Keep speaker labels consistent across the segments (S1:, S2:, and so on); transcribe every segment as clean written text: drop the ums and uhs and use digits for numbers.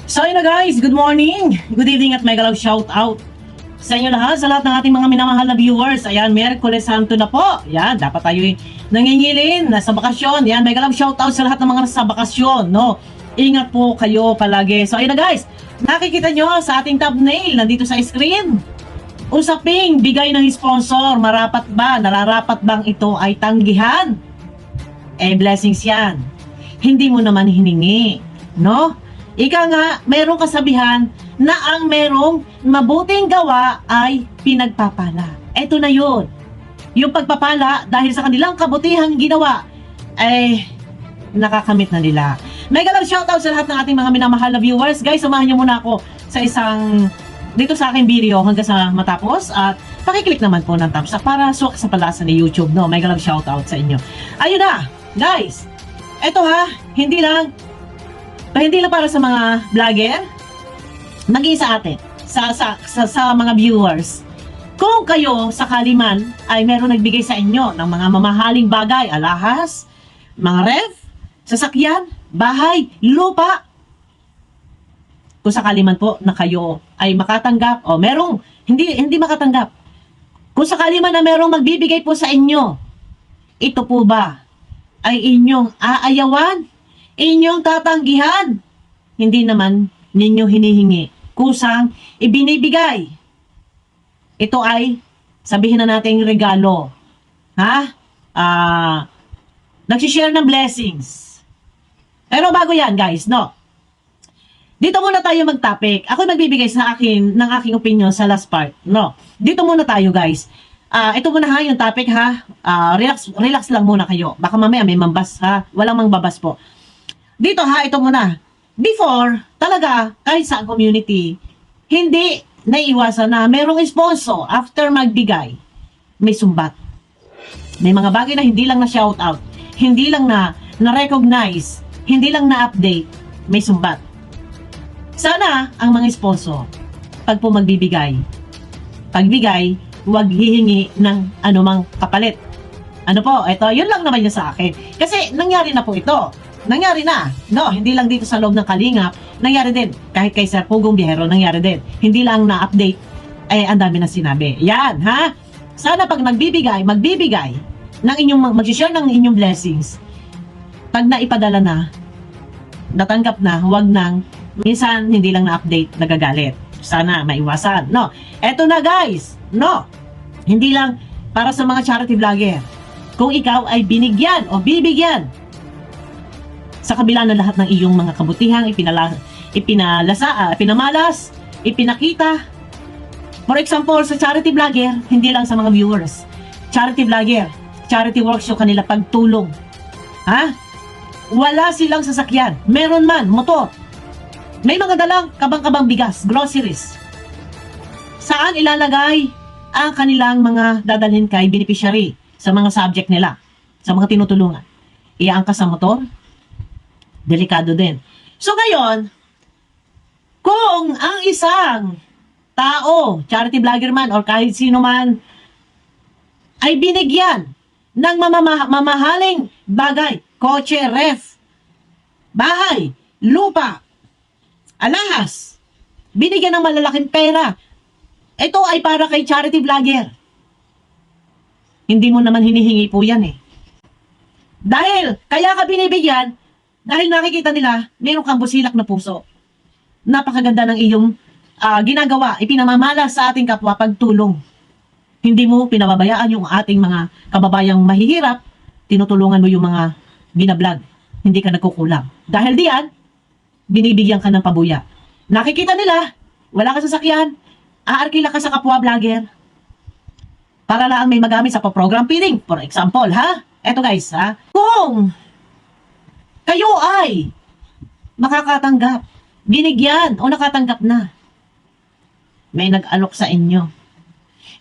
S1: So yun na guys, good morning, good evening at mega love shout out sa inyo lahat, sa lahat ng ating mga minamahal na viewers. Ayan, Miyerkules Santo na po. Ayan, dapat tayo nangingilin, nasa bakasyon. Ayan, mega love shout out sa lahat ng mga nasa bakasyon, no? Ingat po kayo palagi. So ayun na guys, nakikita nyo sa ating thumbnail, nandito sa screen. Usaping bigay ng sponsor, marapat ba, nararapat bang ito ay tanggihan? Blessings yan. Hindi mo naman hiningi, no? Ika nga, merong kasabihan na ang merong mabuting gawa ay pinagpapala. Eto na yun. Yung pagpapala dahil sa kanilang kabutihang ginawa ay nakakamit na nila. Mega love shoutout sa lahat ng ating mga minamahal na viewers. Guys, samahan niyo muna ako sa isang dito sa aking video hanggang sa matapos at pakiclick naman po ng thumbs up para suwak sa palasa ni YouTube, no? Mega love shoutout sa inyo. Ayun na, guys. Eto ha, hindi lang para sa mga vlogger, maging sa atin, sa mga viewers. Kung kayo sakali man ay meron nagbigay sa inyo ng mga mamahaling bagay, alahas, mga ref, sasakyan, bahay, lupa, kung sakali man po na kayo ay makatanggap o merong hindi makatanggap, kung sakali man na merong magbibigay po sa inyo, ito po ba ay inyong aayawan, inyong tatanggihan, hindi naman ninyo hinihingi, kusang ibinibigay. Ito ay, sabihin na nating regalo. Ha? Nagsishare ng blessings. Pero bago yan, guys, no? Dito muna tayo mag-topic. Ako magbibigay ng aking opinion sa last part, no? Dito muna tayo, guys. Ito muna ha, yung topic ha. Relax lang muna kayo. Baka mamaya may mambas ha. Walang mangbabas po. Dito ha, ito muna. Before, talaga, kahit sa community, hindi naiiwasan na merong sponsor after magbigay, may sumbat. May mga bagay na hindi lang na shout out, hindi lang na-recognize, hindi lang na-update, may sumbat. Sana ang mga sponsor, pag po pagbigay, huwag hihingi ng anumang kapalit. Ano po, ito, yun lang naman yun sa akin. Kasi nangyari na po ito. Nangyari na. No, hindi lang dito sa loob ng Kalingap. Nangyari din. Kahit kay Sir Pugong Biyahero, nangyari din. Hindi lang na-update, ang dami na sinabi. Yan, ha? Sana pag magbibigay ng inyong, mag-share ng inyong blessings, pag naipadala na, natanggap na, huwag nang, minsan hindi lang na-update, nagagalit. Sana maiwasan. No, eto na guys. No, hindi lang para sa mga charity vlogger. Kung ikaw ay binigyan o bibigyan, sa kabila ng lahat ng iyong mga kabutihang pinamalas, ipinakita. For example, sa charity vlogger, hindi lang sa mga viewers. Charity vlogger, charity works yung kanila pagtulong. Ha? Wala silang sasakyan. Meron man, motor. May mga dalang kabang-kabang bigas, groceries. Saan ilalagay ang kanilang mga dadalhin kay beneficiary sa mga subject nila, sa mga tinutulungan? Iangkas sa motor? Delikado din. So ngayon, kung ang isang tao, charity vlogger man or kahit sino man, ay binigyan ng mamahaling bagay, kotse, ref, bahay, lupa, alahas, binigyan ng malalaking pera, ito ay para kay charity vlogger. Hindi mo naman hinihingi po yan eh. Dahil, kaya ka binibigyan, dahil nakikita nila, meron kang busilak na puso. Napakaganda ng iyong ginagawa, ipinamamala sa ating kapwa pagtulong. Hindi mo pinababayaan yung ating mga kababayang mahihirap, tinutulungan mo yung mga binablog. Hindi ka nagkukulang. Dahil diyan, binibigyan ka ng pabuya. Nakikita nila, wala ka sasakyan, aarkila ka sa kapwa vlogger. Para lang may magamit sa program feeding. For example, ha? Eto guys, ha? Kung kayo ay makakatanggap, binigyan o nakatanggap na, may nag-alok sa inyo,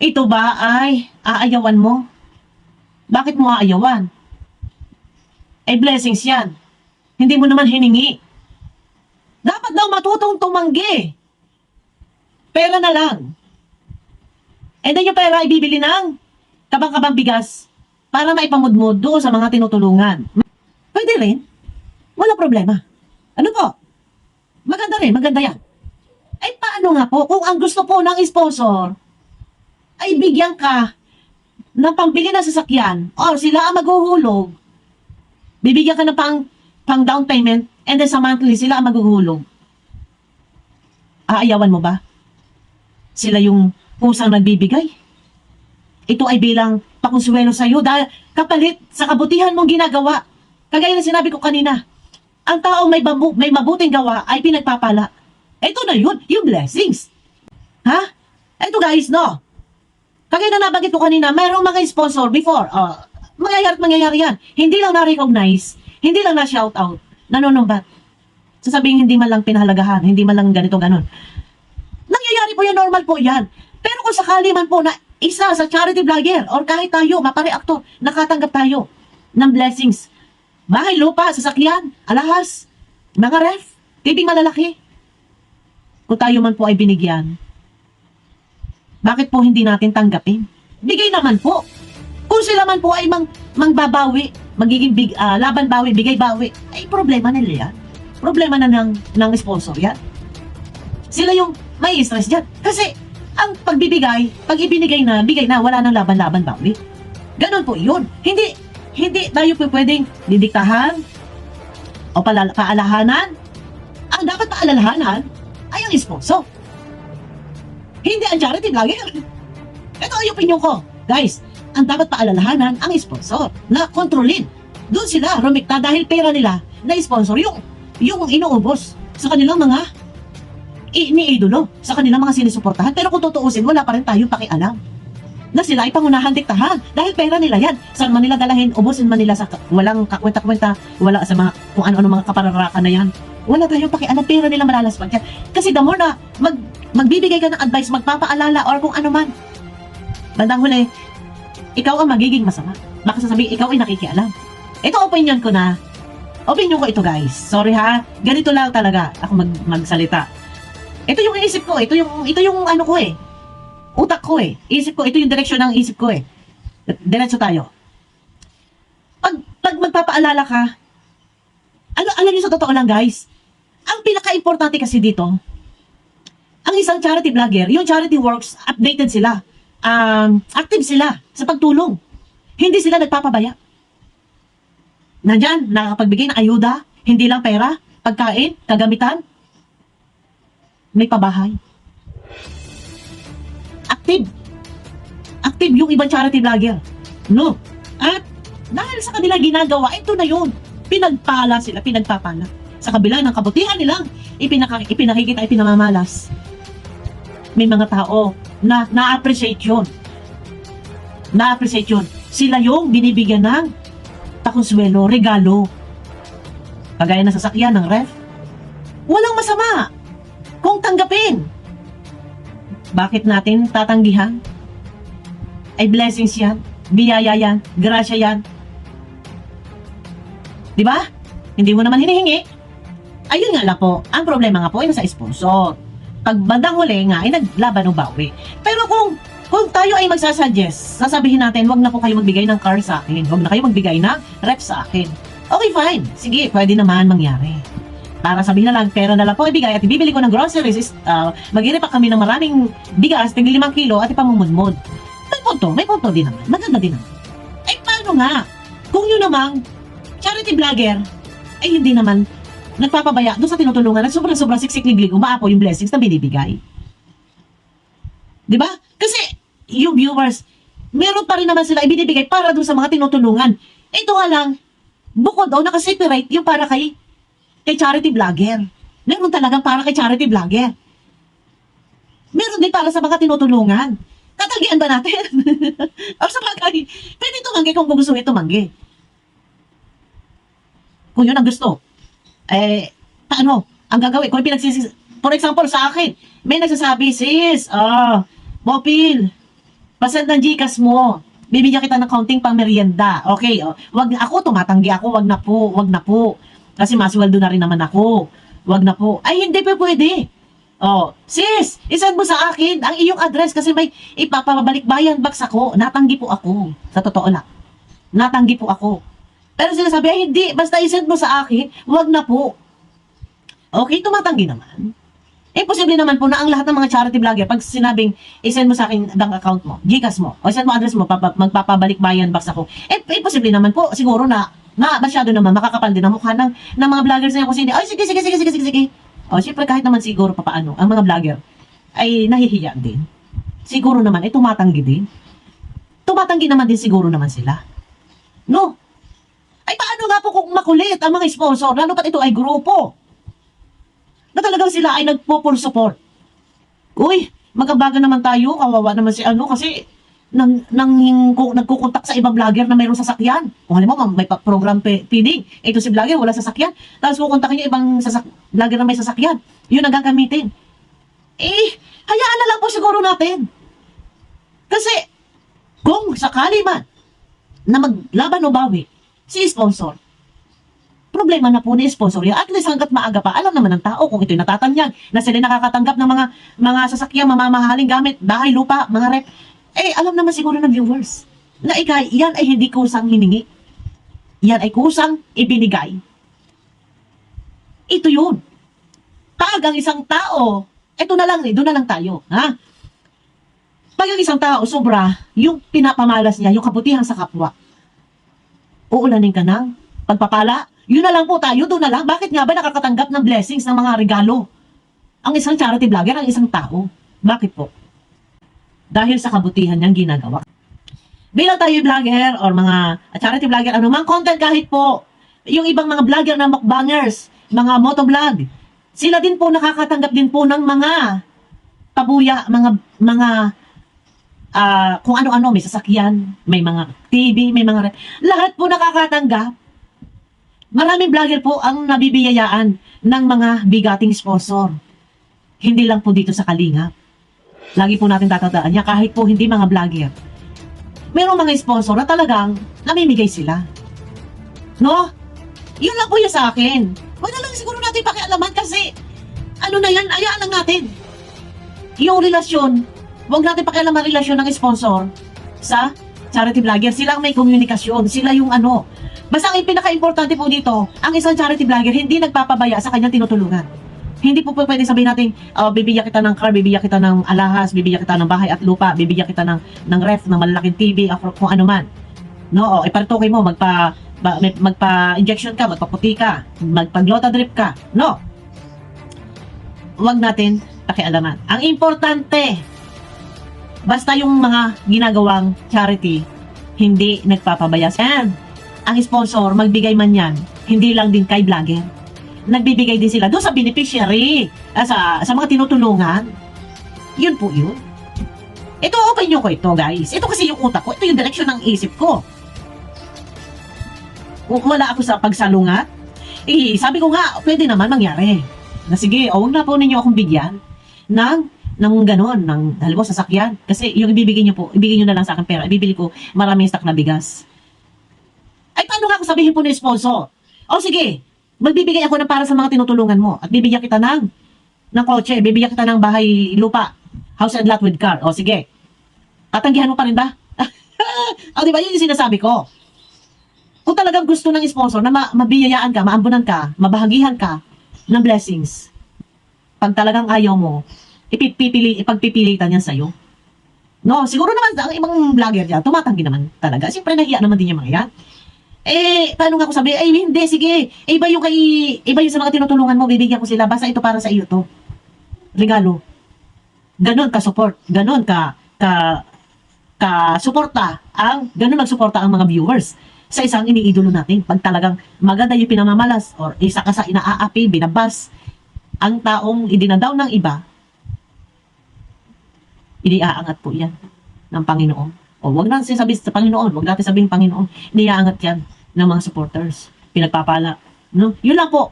S1: ito ba ay aayawan mo? Bakit mo aayawan? Blessings yan. Hindi mo naman hiningi. Dapat daw matutong tumanggi. Pera na lang. And then yung pera ibibili ng kabang-kabang bigas para maipamudmud doon sa mga tinutulungan. Pwede rin. Wala problema. Ano po? Maganda rin, maganda yan. Ay, paano nga po, kung ang gusto po ng sponsor, ay bigyan ka ng pambili ng sasakyan, or sila ang maghuhulog, bibigyan ka ng pang down payment, and then sa monthly, sila ang maghuhulog. Aayawan mo ba? Sila yung pusang nagbibigay. Ito ay bilang pakonsuelo sa iyo dahil kapalit sa kabutihan mong ginagawa. Kagaya na sinabi ko kanina, ang taong may mabuting gawa ay pinagpapala. Ito na yun, yung blessings. Ha? Ito guys, no? Kagaya na nabanggit ko kanina, mayroong mga sponsor before. Mangyayari yan. Hindi lang na-recognize, hindi lang na-shoutout, nanonumbat. Sasabihin hindi man lang pinahalagahan, hindi man lang ganito, ganon. Nangyayari po yan, normal po yan. Pero kung sakali man po na isa sa charity vlogger or kahit tayo, mapare-aktor, nakatanggap tayo ng blessings. Bahay, lupa, sasakyan, alahas, mga ref, tibing malalaki. Kung tayo man po ay binigyan, bakit po hindi natin tanggapin? Bigay naman po. Kung sila man po ay mangbabawi, magiging laban bawi, bigay bawi, ay problema nila yan. Problema na ng sponsor yan. Sila yung may stress dyan. Kasi ang pagbibigay, pag ibinigay na, bigay na, wala nang laban-laban bawi. Ganon po yun. Hindi tayo po pwedeng didiktahan o paalahanan. Ang dapat paalalahanan ay ang sponsor. Hindi ang charity vlogger. Ito ay opinion ko. Guys, ang dapat paalalahanan ang sponsor na kontrolin. Doon sila rumikta dahil pera nila na sponsor yung inuubos sa kanilang mga iniidolo, sa kanilang mga sinusuportahan. Pero kung tutuusin, wala pa rin tayong pakialam na sila ay pangunahan diktahan dahil pera nila yan. Saan man nila dalahin, ubusin man nila sa walang kakwenta-kwenta, wala sa mga kung ano-ano mga kapararakan na yan. Wala tayong pakialam, pera nila malalaswag yan. Kasi the more na magbibigay ka ng advice, magpapaalala or kung ano man, bandang huli, ikaw ang magiging masama. Baka sasabihin, ikaw ay nakikialam. Ito opinion ko na. Opinion ko ito guys. Sorry ha. Ganito lang talaga ako magsalita. Ito yung isip ko. Ito yung ano ko eh. Utak ko eh. Isip ko. Ito yung direksyon ng isip ko eh. Diretso tayo. Pag magpapaalala ka, alam niyo sa totoo lang guys, ang pinaka-importante kasi dito, ang isang charity vlogger, yung charity works, updated sila. Active sila sa pagtulong. Hindi sila nagpapabaya. Nandyan, nakakapagbigay ng ayuda, hindi lang pera, pagkain, kagamitan, may pabahay. Active. Active yung ibang charity vlogger. No. At dahil sa kanila ginagawa, ito na yun. Pinagpala sila, pinagpapala. Sa kabila ng kabutihan nilang ipinakikita, ipinamamalas. May mga tao na na-appreciate yun. Na-appreciate yun. Sila yung binibigyan ng pakonsuelo, regalo. Kagaya ng sasakyan, ng ref. Walang masama kung tanggapin. Bakit natin tatanggihan? Ay blessings yan, biyaya yan, grasya yan. Di ba? Hindi mo naman hinihingi. Ayun nga lang po, ang problema nga po ay nasa sponsor. Pag bandang huli nga ay naglaban o bawi. Pero kung tayo ay magsasuggest, sasabihin natin, wag na po kayo magbigay ng car sa akin, wag na kayo magbigay ng ref sa akin. Okay, fine. Sige, pwede naman mangyari. Para sabihin na lang, pera na lang po ibigay at ibibili ko ng groceries, mag-iripak kami ng maraming bigas, tig 5 kilo at ipamumudmod. May punto din naman. Maganda din naman. Eh, paano nga? Kung yun namang charity vlogger, ay hindi naman nagpapabaya doon sa tinutulungan at sobrang siksik-liglig, umaapo yung blessings na binibigay. Diba? Kasi yung viewers, meron pa rin naman sila ibinibigay para doon sa mga tinutulungan. Ito nga lang, bukod o nakaseparate yung para kay charity vlogger. Meron talagang para kay charity vlogger. Meron din para sa mga tinutulungan. Tatanggihan ba natin? O sa bagay, pwede tumanggi kung gusto tumanggi. Kung yun ang gusto. Paano? Ang gagawin, kung for example, sa akin, may nagsasabi, sis, Mopil, pasend ng Gcash mo. Bibigyan kita ng counting pang merienda. Okay, wag na ako, tumatanggi ako, wag na po. Kasi masweldo na rin naman ako. Wag na po. Ay, hindi pa pwede. Sis, isend mo sa akin ang iyong address kasi may ipapabalik bayan box ako. Natanggi po ako. Sa totoo lang. Natanggi po ako. Pero sinasabi, ay hindi, basta isend mo sa akin, wag na po. Okay, tumatanggi naman. Posible naman po na ang lahat ng mga charity vlogger, pag sinabing, isend mo sa akin bank account mo, Gcash mo, o send mo address mo, magpapabalik bayan box ako. Posible naman po, siguro na masyado naman, makakapal din ang mukha ng mga vloggers na yan. Kasi hindi, ay, sige. Syempre, kahit naman siguro papaano, ang mga vlogger, ay nahihiya din. Siguro naman, tumatanggi din. Tumatanggi naman din siguro naman sila. No? Ay, paano nga po kung makulit ang mga sponsor, lalo pat ito ay grupo, na talagang sila ay nagpo-full support. Uy, magabaga naman tayo, kawawa naman si kasi nagkukontak sa ibang vlogger na mayroong sasakyan. Kung alam mo, may program feeding. Ito si vlogger, wala sasakyan. Tapos kukontakin niya ibang vlogger na may sasakyan. Yun ang gagamitin. Hayaan na lang po siguro natin. Kasi, kung sakali man na maglaban o bawi, si sponsor, problema na po ni sponsor yan. At least hanggat maaga pa, alam naman ng tao kung ito'y natatanyag, na sila nakakatanggap ng mga sasakyan, mamamahaling gamit, bahay, lupa, mga rep. Alam naman siguro ng viewers na yan ay hindi kusang hiningi. Yan ay kusang ibinigay. Ito yun. Pag ang isang tao, doon na lang tayo. Ha? Pag ang isang tao, sobra, yung pinapamalas niya, yung kabutihan sa kapwa, uulanin ka ng pagpapala. Yun na lang po tayo, doon na lang. Bakit nga ba nakakatanggap ng blessings ng mga regalo ang isang charity vlogger, ang isang tao? Bakit po? Dahil sa kabutihan niyang ginagawa. Bilang tayo vlogger or mga charity vlogger, anumang content kahit po, yung ibang mga vlogger na mukbangers, mga motovlog, sila din po nakakatanggap din po ng mga pabuya, mga kung ano-ano, may sasakyan, may mga TV, may mga lahat po nakakatanggap. Maraming vlogger po ang nabibiyayaan ng mga bigating sponsor. Hindi lang po dito sa Kalingap. Lagi po natin tatandaan niya, kahit po hindi mga vlogger. Merong mga sponsor na talagang namimigay sila. No? Yun lang po yun sa akin. Huwag na lang siguro natin pakialaman kasi ano na yan, ayaan lang natin. Yung relasyon, huwag natin pakialaman relasyon ng sponsor sa charity vlogger. Sila ang may komunikasyon. Sila yung Basta ang pinaka-importante po dito, ang isang charity vlogger hindi nagpapabaya sa kanyang tinutulungan. Hindi po pwede sabihin natin, bibigyan kita ng car, bibigyan kita ng alahas, bibigyan kita ng bahay at lupa, bibigyan kita ng ref, ng malalaking TV, kung ano man. No, iparitoke mo, magpa-injection ka, magpaputi ka, magpa-glota drip ka. No. Huwag natin pakialaman. Ang importante, basta yung mga ginagawang charity, hindi nagpapabaya. And ang sponsor, magbigay man yan, hindi lang din kay vlogger. Nagbibigay din sila doon sa beneficiary, sa mga tinutulungan. Yun po yun. Ito, opinion ko ito, guys. Ito kasi yung utak ko. Ito yung direksyon ng isip ko. Kung wala ako sa pagsalungat, sabi ko nga, pwede naman mangyari. Na sige, huwag na po ninyo akong bigyan ng ganon, ng halimbawa sasakyan. Kasi yung ibibigay nyo na lang sa akin pera, ibibili ko maraming stock na bigas. Ay, paano nga kung sabihin po ng sponsor? Sige, magbibigay ako na para sa mga tinutulungan mo at bibigyan kita ng kotse, bibigyan kita ng bahay, lupa, house and lot with car. Sige. Tatanggihan mo pa rin ba? Diba? Yun yung sinasabi ko. Kung talagang gusto ng sponsor na mabiyayaan ka, maambunan ka, mabahagihan ka ng blessings, pag talagang ayaw mo, ipagpipilitan yan sa'yo. No, siguro naman ang ibang vlogger dyan, tumatanggi naman talaga. Siyempre, nahiya naman din yung mga yan. Paano nga ako sabi? Hindi, sige. Iba yung sa mga tinutulungan mo, bibigyan ko sila. Basta ito para sa iyo to. Regalo. Ganon ka-support. Ganon ka-suporta. Ganon magsuporta ang mga viewers sa isang iniidolo natin. Pag talagang maganda yung pinamamalas or isa ka sa inaaapi, binabas, ang taong idinadaw ng iba, iniaangat po yan ng Panginoon. Wag natin sabihin sa Panginoon, wag natin sabihin Panginoon, iniaangat yan ng mga supporters, pinagpapala, no? Yun lang po.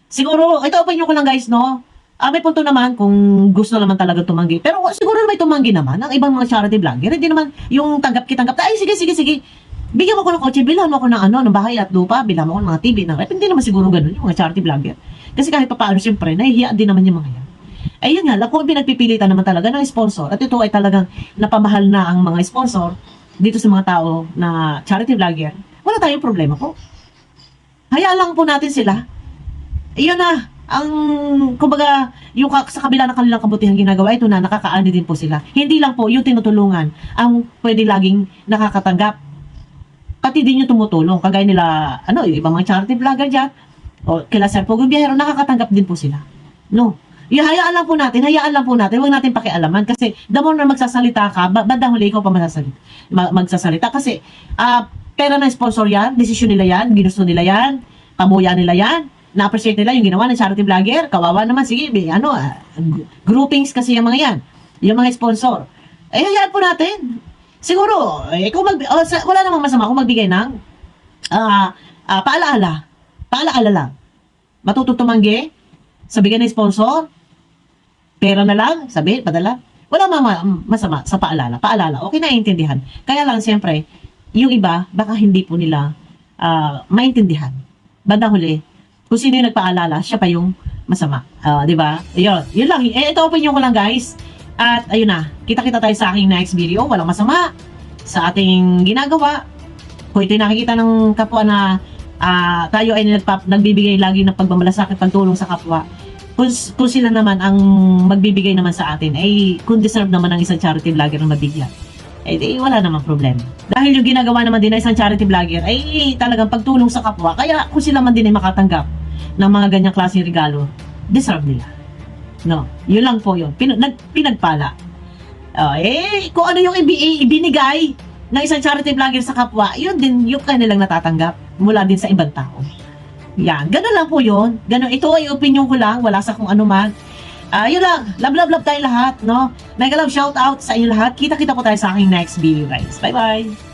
S1: Siguro, ito opinion ko lang guys, no? May punto naman kung gusto naman talaga tumanggi. Pero siguro may tumanggi naman ang ibang mga charity vlogger. Hindi naman yung tanggap. Ay, sige. Bigyan mo ko ng kotse, bilhan mo ko ng ng bahay at lupa, bilhan mo ko ng mga TV, ng rep. Hindi naman siguro ganun yung mga charity vlogger. Kasi kahit pa paano, siyempre, nahihiya din naman yung mga yan. Ayun nga, kung pinagpipilitan naman talaga ng sponsor, at ito ay talagang napamahal na ang mga sponsor dito sa mga tao na charity vlogger, wala tayong problema po. Hayaan lang po natin sila. Ayun na, kumbaga, sa kabila ng kanilang kabutihan ginagawa, ito na, nakakaani din po sila. Hindi lang po yung tinutulungan ang pwede laging nakakatanggap. Pati din yung tumutulong. Kagaya nila, yung ibang mga charity vlogger dyan, o kila Sir Pugong Biyahero, nakakatanggap din po sila. No. Hayaan lang po natin, huwag natin pakialaman kasi the more na magsasalita ka, bandang huli ikaw pa magsasalita kasi pera ng sponsor yan, desisyon nila yan, ginusto nila yan, pamuya nila yan, na-appreciate nila yung ginawa ng charity vlogger, kawawa naman, sige, groupings kasi yung mga yan, yung mga sponsor. Hayaan po natin. Siguro, kung wala namang masama kung magbigay ng paalaala lang. Matutong tumanggi, sabihin ng sponsor, pera na lang, sabi, padala. Wala masama sa paalala. Paalala, okay, naiintindihan. Kaya lang, siyempre, yung iba, baka hindi po nila maintindihan. Bandang huli, kung sino yung nagpaalala, siya pa yung masama. Di ba? Yun lang. Ito opinion ko lang, guys. At ayun na, kita-kita tayo sa aking next video. Walang masama sa ating ginagawa. Kung ito'y nakikita ng kapwa na tayo ay nagbibigay lagi ng pagmamalasakit, pagtulong sa kapwa. Kung sila naman ang magbibigay naman sa atin, ay kung deserve naman ng isang charity vlogger na mabigyan, wala namang problema. Dahil yung ginagawa naman din ng isang charity vlogger ay talagang pagtulong sa kapwa, kaya kung sila man din ay makatanggap ng mga ganyang klaseng regalo, deserve nila. No, yun lang po yun. Pinagpala. Kung ano yung ibinigay ng isang charity vlogger sa kapwa, yun din yung kanilang natatanggap mula din sa ibang tao. Yan, ganun lang po yun. Ganun, ito ay opinion ko lang, wala sa kung ano man. Yun lang, love tayo lahat, no? Mega love shout out sa inyo lahat. Kita-kita po tayo sa aking next video, guys. Bye-bye!